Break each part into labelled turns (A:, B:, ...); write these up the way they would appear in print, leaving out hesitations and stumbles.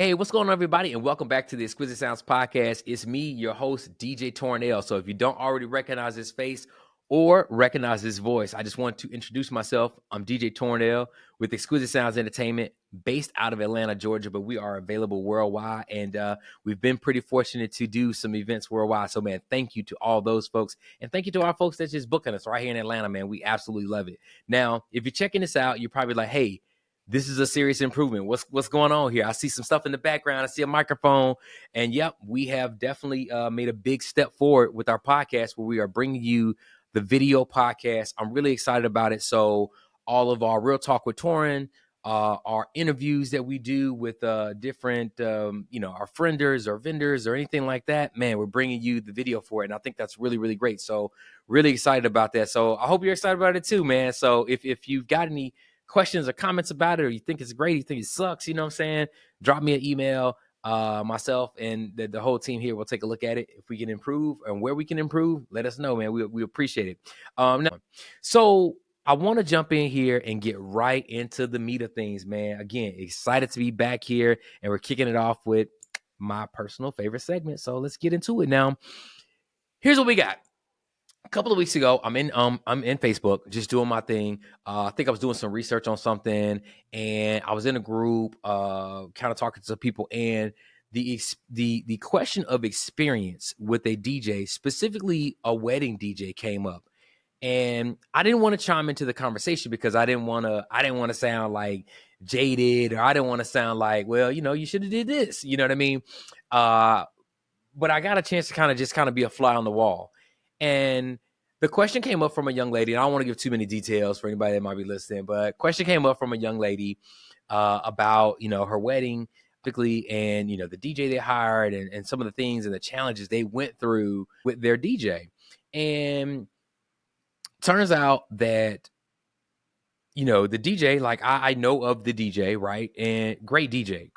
A: Hey, what's going on, everybody? And welcome back to the Exquisite Sounds Podcast. It's me, your host, DJ Toryn. So if you don't already recognize his face or recognize his voice, I just want to introduce myself. I'm DJ Toryn with Exquisite Sounds Entertainment, based out of Atlanta, Georgia, but we are available worldwide. And we've been pretty fortunate to do some events worldwide. So, man, thank you to all those folks. And thank you to our folks that's just booking us right here in Atlanta, man. We absolutely love it. Now, if you're checking this out, you're probably like, hey, this is a serious improvement. What's going on here? I see some stuff in the background. I see a microphone. And yep, we have definitely made a big step forward with our podcast where we are bringing you the video podcast. I'm really excited about it. So all of our Real Talk with Toryn, our interviews that we do with different, our frienders or vendors or anything like that, man, we're bringing you the video for it. And I think that's really, really great. So really excited about that. So I hope you're excited about it too, man. So if you've got any questions or comments about it, or you think it's great, you think it sucks, you know what I'm saying, drop me an email. Myself and the whole team here will take a look at it. If we can improve and where we can improve, let us know, man. We appreciate it. So I want to jump in here and get right into the meat of things, man. Again, excited to be back here, and we're kicking it off with my personal favorite segment. So let's get into it now. Here's what we got. A couple of weeks ago, I'm in Facebook, just doing my thing. I think I was doing some research on something, and I was in a group, kind of talking to people, and the question of experience with a DJ, specifically a wedding DJ, came up, and I didn't want to chime into the conversation because I didn't want to sound like jaded, or I didn't want to sound like, well, you should have did this, you know what I mean? But I got a chance to kind of be a fly on the wall. And the question came up from a young lady, and I don't want to give too many details for anybody that might be listening, but question came up from a young lady about, her wedding, particularly, and, the DJ they hired, and some of the things and the challenges they went through with their DJ. And turns out that, the DJ, like I know of the DJ, right? And great DJ,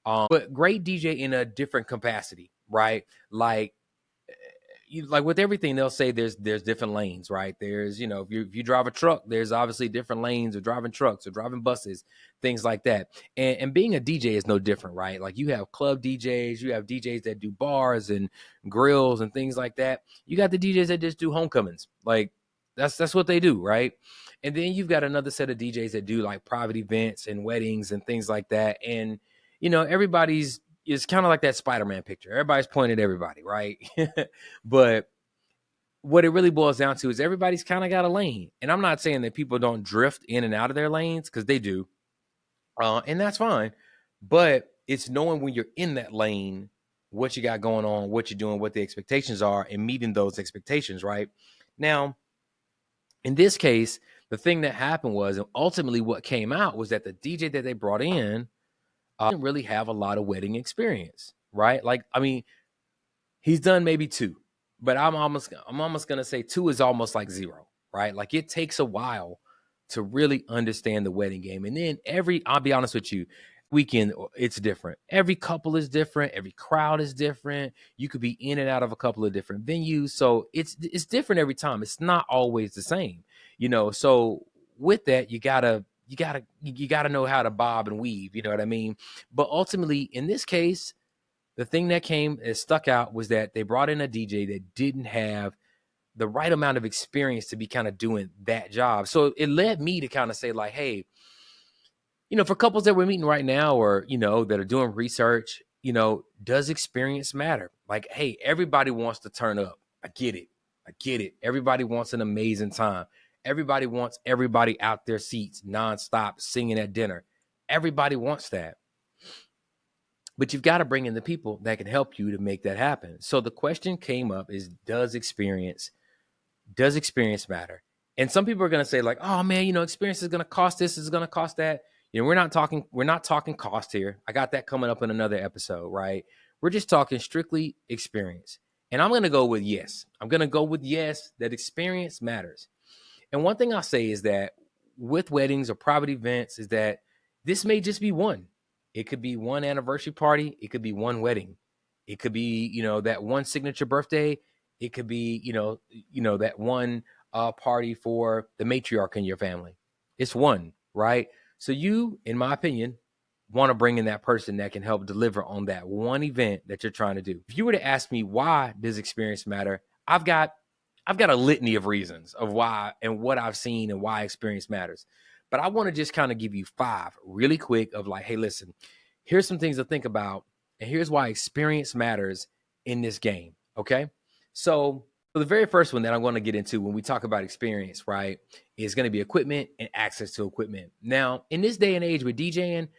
A: but great DJ in a different capacity, right? Like, like with everything, they'll say there's different lanes, right? There's, if you drive a truck, there's obviously different lanes of driving trucks or driving buses, things like that. And being a DJ is no different, right? Like you have club DJs, you have DJs that do bars and grills and things like that. You got the DJs that just do homecomings. Like that's what they do, right? And then you've got another set of DJs that do like private events and weddings and things like that. And, everybody's, it's kind of like that Spider-Man picture. Everybody's pointing at everybody, right? But what it really boils down to is everybody's kind of got a lane. And I'm not saying that people don't drift in and out of their lanes, because they do. And that's fine. But it's knowing when you're in that lane, what you got going on, what you're doing, what the expectations are, and meeting those expectations, right? Now, in this case, the thing that happened was, and ultimately what came out was that the DJ that they brought in didn't really have a lot of wedding experience, right? Like, I mean, he's done maybe two, but I'm almost gonna say two is almost like zero, right? Like it takes a while to really understand the wedding game. And then I'll be honest with you, weekend it's different. Every couple is different, every crowd is different. You could be in and out of a couple of different venues. So it's different every time. It's not always the same, So with that, you gotta know how to bob and weave, you know what I mean? But ultimately, in this case, the thing that stuck out was that they brought in a DJ that didn't have the right amount of experience to be kind of doing that job. So it led me to kind of say like, hey, for couples that we're meeting right now, or, that are doing research, does experience matter? Like, hey, everybody wants to turn up. I get it. Everybody wants an amazing time. Everybody wants everybody out their seats nonstop singing at dinner. Everybody wants that. But you've got to bring in the people that can help you to make that happen. So the question came up is, does experience matter? And some people are going to say like, oh man, experience is going to cost this, is going to cost that. We're not talking cost here. I got that coming up in another episode, right? We're just talking strictly experience. And I'm going to go with yes. That experience matters. And one thing I'll say is that with weddings or private events is that this may just be one. It could be one anniversary party. It could be one wedding. It could be, that one signature birthday. It could be, that one party for the matriarch in your family. It's one, right? So you, in my opinion, want to bring in that person that can help deliver on that one event that you're trying to do. If you were to ask me why does experience matter, I've got a litany of reasons of why and what I've seen and why experience matters. But I want to just kind of give you 5 really quick of like, hey, listen, here's some things to think about, and here's why experience matters in this game. Okay. So the very first one that I'm going to get into when we talk about experience, right, is going to be equipment and access to equipment. Now, in this day and age with DJing,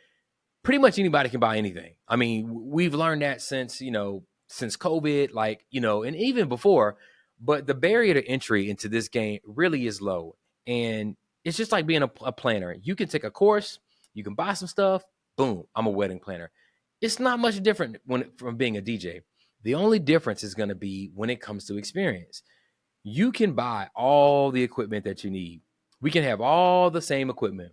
A: pretty much anybody can buy anything. I mean, we've learned that since COVID, like, and even before, but the barrier to entry into this game really is low. And it's just like being a planner. You can take a course, you can buy some stuff, boom, I'm a wedding planner. It's not much different from being a DJ. The only difference is going to be when it comes to experience. You can buy all the equipment that you need. We can have all the same equipment.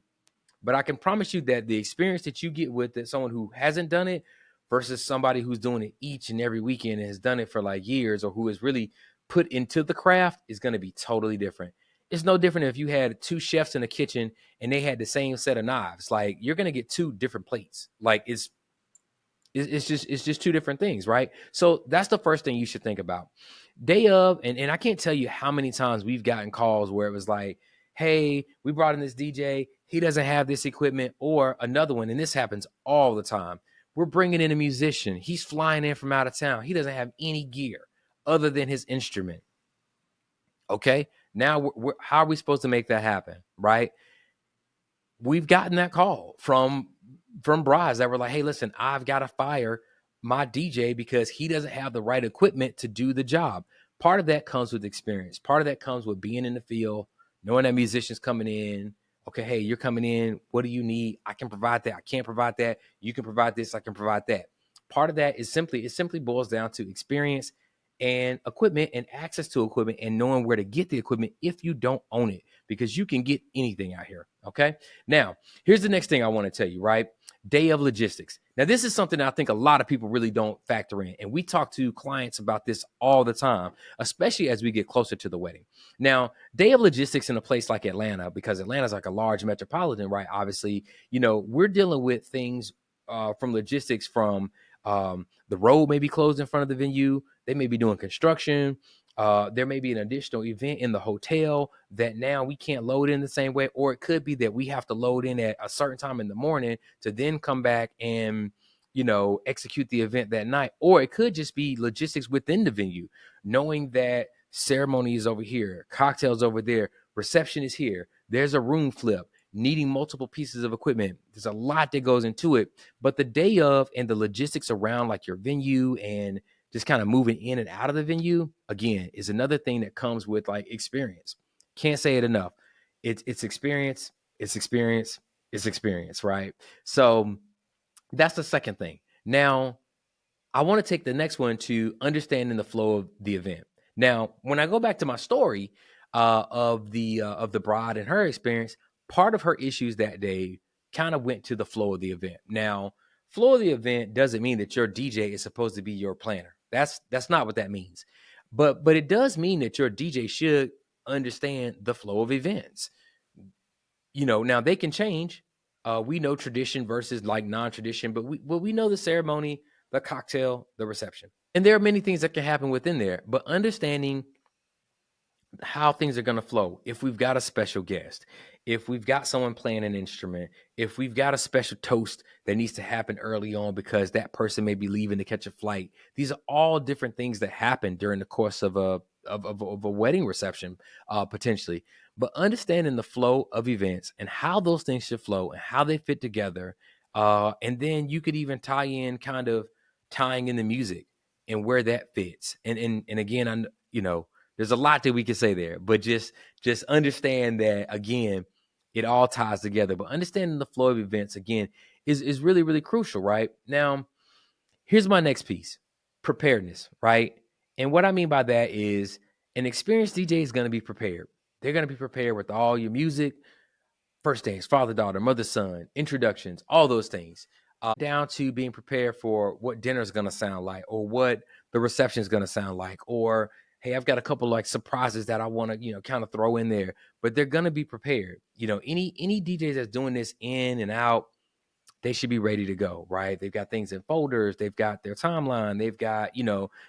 A: But I can promise you that the experience that you get with it, someone who hasn't done it versus somebody who's doing it each and every weekend and has done it for like years, or who is really put into the craft, is going to be totally different. It's no different if you had 2 chefs in the kitchen and they had the same set of knives. Like, you're going to get 2 different plates. Like, it's just 2 different things, right? So that's the first thing you should think about. Day of, and I can't tell you how many times we've gotten calls where it was like, hey, we brought in this DJ, he doesn't have this equipment. Or another one, and this happens all the time, we're bringing in a musician, he's flying in from out of town, he doesn't have any gear other than his instrument. Okay, now how are we supposed to make that happen, right? We've gotten that call from brides that were like, hey, listen, I've got to fire my DJ because he doesn't have the right equipment to do the job. Part of that comes with experience. Part of that comes with being in the field, knowing that musicians coming in. Okay, hey, you're coming in. What do you need? I can provide that. I can't provide that. You can provide this. I can provide that. Part of that is simply boils down to experience and equipment and access to equipment and knowing where to get the equipment if you don't own it, because you can get anything out here. Okay. Now, here's the next thing I want to tell you, right? Day of logistics. Now, this is something that I think a lot of people really don't factor in. And we talk to clients about this all the time, especially as we get closer to the wedding. Now, day of logistics in a place like Atlanta, because Atlanta's like a large metropolitan, right? Obviously, we're dealing with things from logistics from the road may be closed in front of the venue. They may be doing construction. There may be an additional event in the hotel that now we can't load in the same way, or it could be that we have to load in at a certain time in the morning to then come back and execute the event that night. Or it could just be logistics within the venue, knowing that ceremony is over here, cocktails over there, reception is here, there's a room flip, needing multiple pieces of equipment. There's a lot that goes into it. But the day of and the logistics around like your venue and just kind of moving in and out of the venue, again, is another thing that comes with like experience. Can't say it enough. It's experience, it's experience, it's experience, right? So that's the second thing. Now, I want to take the next one to understanding the flow of the event. Now, when I go back to my story of the bride and her experience, part of her issues that day kind of went to the flow of the event. Now, flow of the event doesn't mean that your DJ is supposed to be your planner. That's not what that means. But it does mean that your DJ should understand the flow of events. Now they can change. We know tradition versus like non-tradition, but we know the ceremony, the cocktail, the reception. And there are many things that can happen within there, but understanding how things are going to flow. If we've got a special guest, if we've got someone playing an instrument, if we've got a special toast that needs to happen early on because that person may be leaving to catch a flight. These are all different things that happen during the course of a wedding reception, potentially. But understanding the flow of events and how those things should flow and how they fit together. And then you could even tie in tying in the music and where that fits. And again, there's a lot that we can say there, but just understand that, again, it all ties together. But understanding the flow of events, again, is really, really crucial, right? Now, here's my next piece, preparedness, right? And what I mean by that is an experienced DJ is going to be prepared. They're going to be prepared with all your music, first dance, father, daughter, mother, son, introductions, all those things, down to being prepared for what dinner is going to sound like, or what the reception is going to sound like, or hey, I've got a couple like surprises that I want to, kind of throw in there, but they're going to be prepared. Any DJs that's doing this in and out, they should be ready to go, right? They've got things in folders, they've got their timeline, they've got,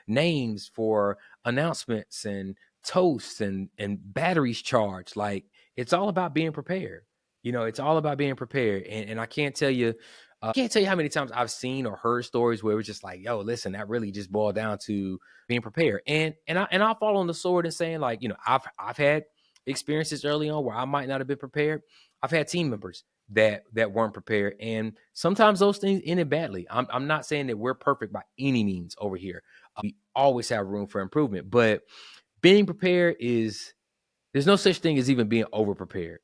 A: names for announcements and toasts and batteries charged. Like, it's all about being prepared. It's all about being prepared. And I can't tell you how many times I've seen or heard stories where it was just like, yo, listen, that really just boiled down to being prepared. I'll fall on the sword and saying, like, I've had experiences early on where I might not have been prepared. I've had team members that weren't prepared, and sometimes those things ended badly. I'm not saying that we're perfect by any means over here. We always have room for improvement, but being prepared there's no such thing as even being over prepared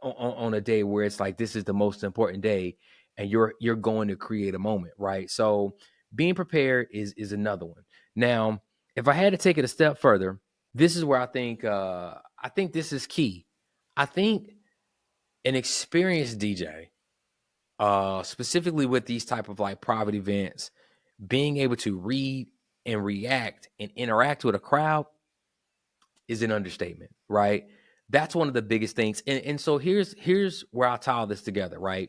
A: on a day where it's like, this is the most important day and you're going to create a moment, right? So being prepared is another one. Now, if I had to take it a step further, this is where I think this is key. I think an experienced DJ, specifically with these type of like private events, being able to read and react and interact with a crowd is an understatement, right? That's one of the biggest things. And so here's where I tie all this together, right?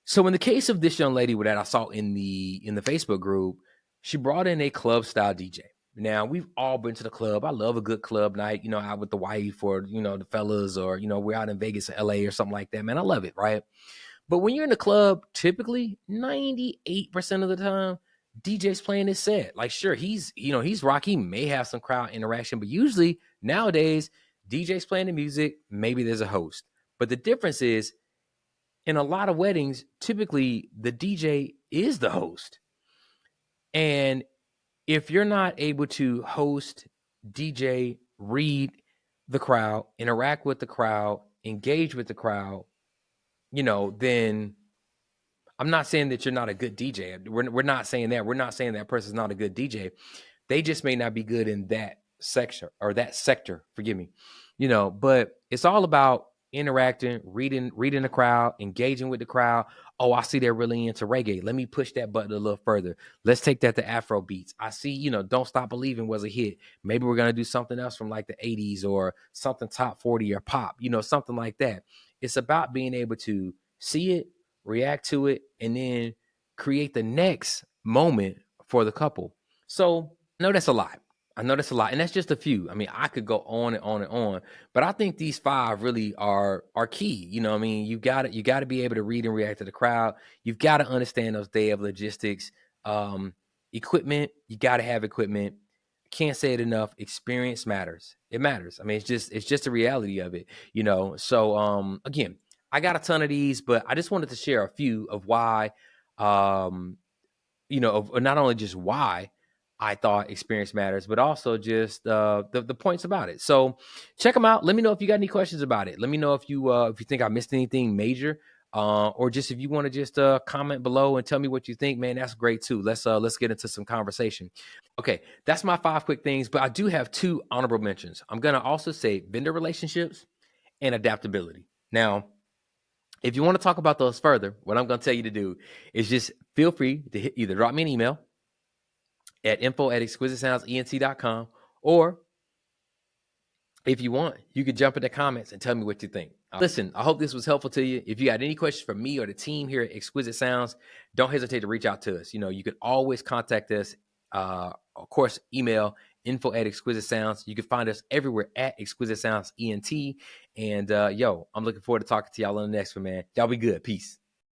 A: So in the case of this young lady that I saw in the Facebook group, she brought in a club style DJ. Now, we've all been to the club. I love a good club night, out with the wife or, the fellas, or, we're out in Vegas or LA or something like that. Man, I love it, right? But when you're in the club, typically 98% of the time, DJ's playing his set. Like, sure, he's rock. He may have some crowd interaction, but usually nowadays, DJ's playing the music. Maybe there's a host. But the difference is, in a lot of weddings, typically the DJ is the host. And if you're not able to host, DJ, read the crowd, interact with the crowd, engage with the crowd, then I'm not saying that you're not a good DJ. We're not saying that. We're not saying that person's not a good DJ. They just may not be good in that section or that sector. Forgive me. But it's all about interacting, reading the crowd, engaging with the crowd. Oh, I see they're really into reggae. Let me push that button a little further. Let's take that to Afro beats. I see, Don't Stop Believing was a hit. Maybe we're going to do something else from like the 80s or something top 40 or pop, something like that. It's about being able to see it, react to it, and then create the next moment for the couple. So I know that's a lot. And that's just a few. I mean, I could go on and on and on, but I think these 5 really are key. You got to be able to read and react to the crowd. You've got to understand those day of logistics. Equipment, you got to have equipment. Can't say it enough. Experience matters. It matters. I mean, it's just a reality of it. So again, I got a ton of these, but I just wanted to share a few of why, of not only just why I thought experience matters, but also just the points about it. So check them out. Let me know if you got any questions about it. Let me know if you think I missed anything major, or just if you want to just comment below and tell me what you think, man. That's great too. Let's get into some conversation. Okay, that's my 5 quick things, but I do have 2 honorable mentions. I'm gonna also say vendor relationships and adaptability. Now, if you want to talk about those further, what I'm going to tell you to do is just feel free to either drop me an email at info@exquisitesoundsent.com, or if you want, you could jump in the comments and tell me what you think. Listen, I hope this was helpful to you. If you got any questions for me or the team here at Exquisite Sounds, don't hesitate to reach out to us. You could always contact us. Of course, email info@exquisite sounds. You can find us everywhere at Exquisite Sounds ENT. And I'm looking forward to talking to y'all on the next one, man. Y'all be good. Peace.